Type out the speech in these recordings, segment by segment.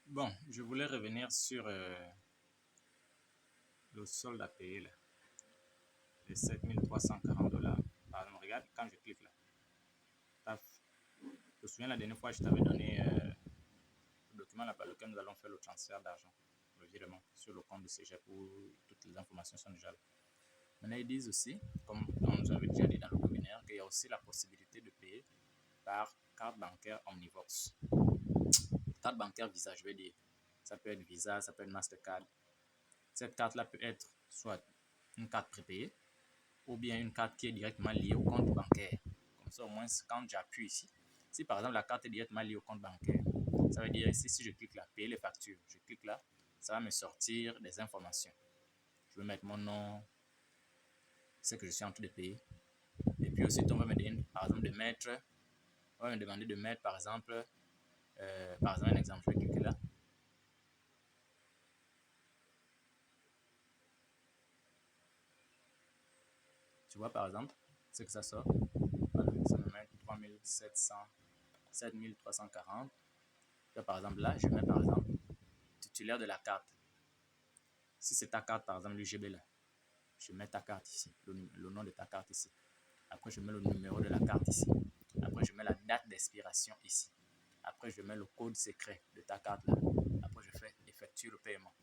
Bon, je voulais revenir sur le solde à payer là, les 7 340 $. Par exemple, regarde quand je clique là. Paf. Je me souviens la dernière fois, je t'avais donné le document là par lequel nous allons faire le transfert d'argent, le virement sur le compte de CGEP où toutes les informations sont déjà là. Maintenant, ils disent aussi, comme on nous avait déjà dit dans le webinaire, qu'il y a aussi la possibilité de payer par carte bancaire Omnivox. Carte bancaire Visa, je vais dire. Ça peut être Visa, ça peut être Mastercard. Cette carte-là peut être soit une carte prépayée ou bien une carte qui est directement liée au compte bancaire. Comme ça, au moins, quand j'appuie ici, si par exemple la carte est directement liée au compte bancaire, ça veut dire ici, si je clique là, payer les factures, je clique là, ça va me sortir des informations. Je vais mettre mon nom, ce que je suis en train de payer. Et puis aussi, on va me demander, par exemple, de mettre, on va me demander de mettre, par exemple, un exemple, je vais cliquer là. Tu vois, par exemple, ce que ça sort. Voilà, ça me met 7340. Par exemple, là, je mets par exemple titulaire de la carte. Si c'est ta carte, par exemple, l'UGB là, je mets ta carte ici, le nom de ta carte ici. Après, je mets le numéro de la carte ici. Après, je mets la date d'expiration ici. Après, je mets le code secret de ta carte là. Après, je fais effectuer le paiement.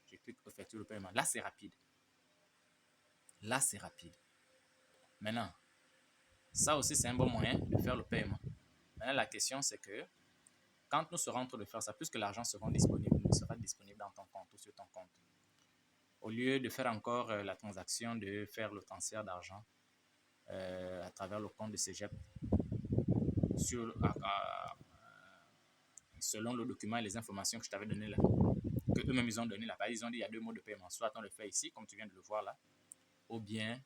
Je clique effectuer le paiement. Là, c'est rapide. Là, c'est rapide. Maintenant, ça aussi, c'est un bon moyen de faire le paiement. Maintenant, la question, c'est que quand nous serons en train de faire ça, puisque l'argent sera disponible dans ton compte ou sur ton compte, au lieu de faire encore la transaction, de faire le transfert d'argent à travers le compte de CGEP sur, selon le document et les informations que je t'avais donné là, que eux-mêmes ils ont donné là. Ils ont dit il y a deux modes de paiement. Soit on le fait ici, comme tu viens de le voir là, ou bien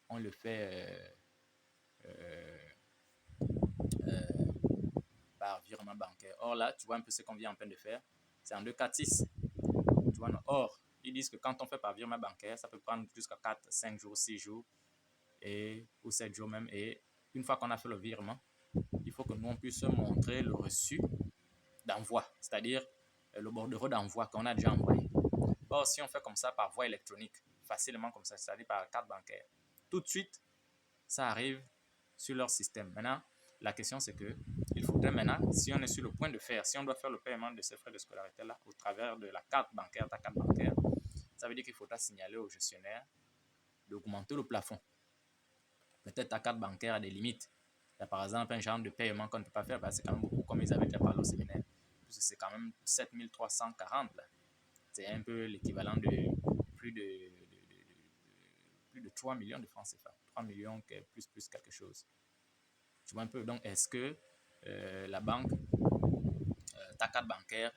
on le fait par virement bancaire. Or là, tu vois un peu ce qu'on vient en peine de faire. C'est en 2 4 6. Tu vois, non. Or, ils disent que quand on fait par virement bancaire, ça peut prendre jusqu'à 4 5 jours, 6 jours ou 7 jours même. Et une fois qu'on a fait le virement, il faut que nous on puisse montrer le reçu d'envoi, c'est-à-dire le bordereau d'envoi qu'on a déjà envoyé. Or, si on fait comme ça par voie électronique, facilement comme ça, c'est-à-dire par carte bancaire, tout de suite, ça arrive sur leur système. Maintenant, la question c'est que il faudrait maintenant, si on est sur le point de faire, si on doit faire le paiement de ces frais de scolarité là au travers de la carte bancaire, ta carte bancaire, ça veut dire qu'il faudra signaler au gestionnaire d'augmenter le plafond. Peut-être ta carte bancaire a des limites. Il y a par exemple un genre de paiement qu'on ne peut pas faire, parce que c'est quand même beaucoup, comme ils avaient déjà parlé au séminaire, puisque c'est quand même 7340 là. C'est un peu l'équivalent de plus de, plus de 3 millions de francs CFA. 3 millions plus quelque chose. Tu vois un peu. Donc, est-ce que la banque, ta carte bancaire,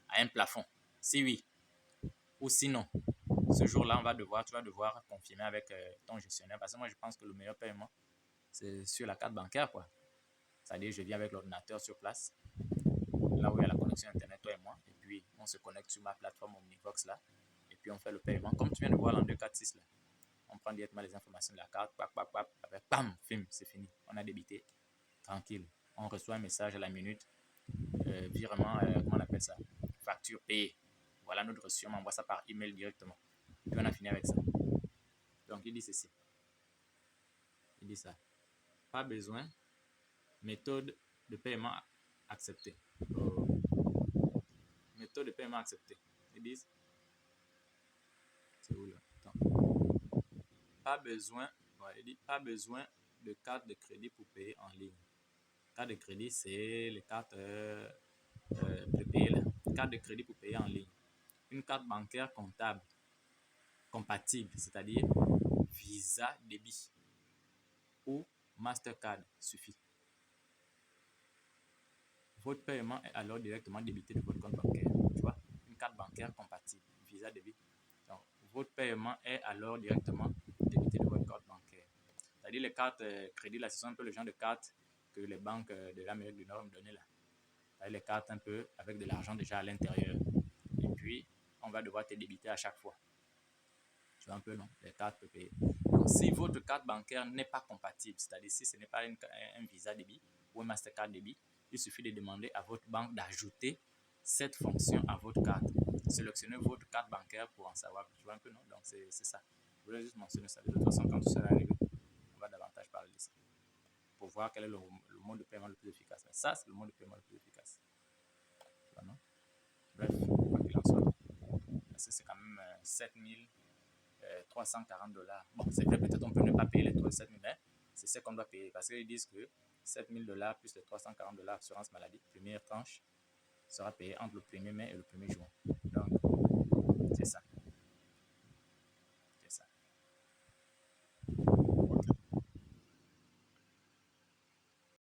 a un plafond? Si oui, ou sinon, ce jour-là, tu vas devoir confirmer avec ton gestionnaire. Parce que moi, je pense que le meilleur paiement, c'est sur la carte bancaire, quoi. C'est-à-dire, je viens avec l'ordinateur sur place, là où il y a la connexion Internet, toi et moi. Et puis, on se connecte sur ma plateforme Omnivox, là. Et puis, on fait le paiement. Comme tu viens de voir dans 2 4 6 là. On prend directement les informations de la carte, avec bam, film, c'est fini. On a débité, tranquille. On reçoit un message à la minute, virement, comment on appelle ça? Facture payée. Voilà notre reçu, on m'envoie ça par email directement. Et puis on a fini avec ça. Donc il dit ceci. Il dit ça. Pas besoin. Méthode de paiement acceptée. Méthode de paiement acceptée. Ils disent. C'est où là? Attends. Pas besoin. Ouais, il dit pas besoin de carte de crédit pour payer en ligne. Carte de crédit, c'est les cartes prépayées là. Carte de crédit pour payer en ligne. Une carte bancaire comptable compatible, c'est-à-dire Visa débit ou Mastercard suffit. Votre paiement est alors directement débité de votre compte bancaire. Tu vois, une carte bancaire compatible, Visa débit. Donc, votre paiement est alors directement débité de votre compte bancaire. C'est-à-dire les cartes crédit, là, ce sont un peu le genre de cartes que les banques de l'Amérique du Nord me donnaient là. C'est-à-dire les cartes un peu avec de l'argent déjà à l'intérieur. Et puis, on va devoir te débiter à chaque fois. Tu vois un peu, non? Les cartes prépayées. Donc, si votre carte bancaire n'est pas compatible, c'est-à-dire si ce n'est pas un Visa débit ou un Mastercard débit, il suffit de demander à votre banque d'ajouter cette fonction à votre carte. Sélectionnez votre carte bancaire pour en savoir. Tu vois un peu, non? Donc, c'est ça. Je voulais juste mentionner ça. De toute façon, quand tu seras arrivé, on va davantage parler de ça. Pour voir quel est le mode de paiement le plus efficace. Mais ça, c'est le mode de paiement le plus efficace. Tu vois, non? Bref, quoi qu'il en soit. C'est quand même 7340 $. Bon, c'est vrai, peut-être on peut ne pas payer les 7000, mais c'est ce qu'on doit payer. Parce qu'ils disent que 7000 $ plus les 340 $ assurance maladie, première tranche, sera payée entre le 1er mai et le 1er juin.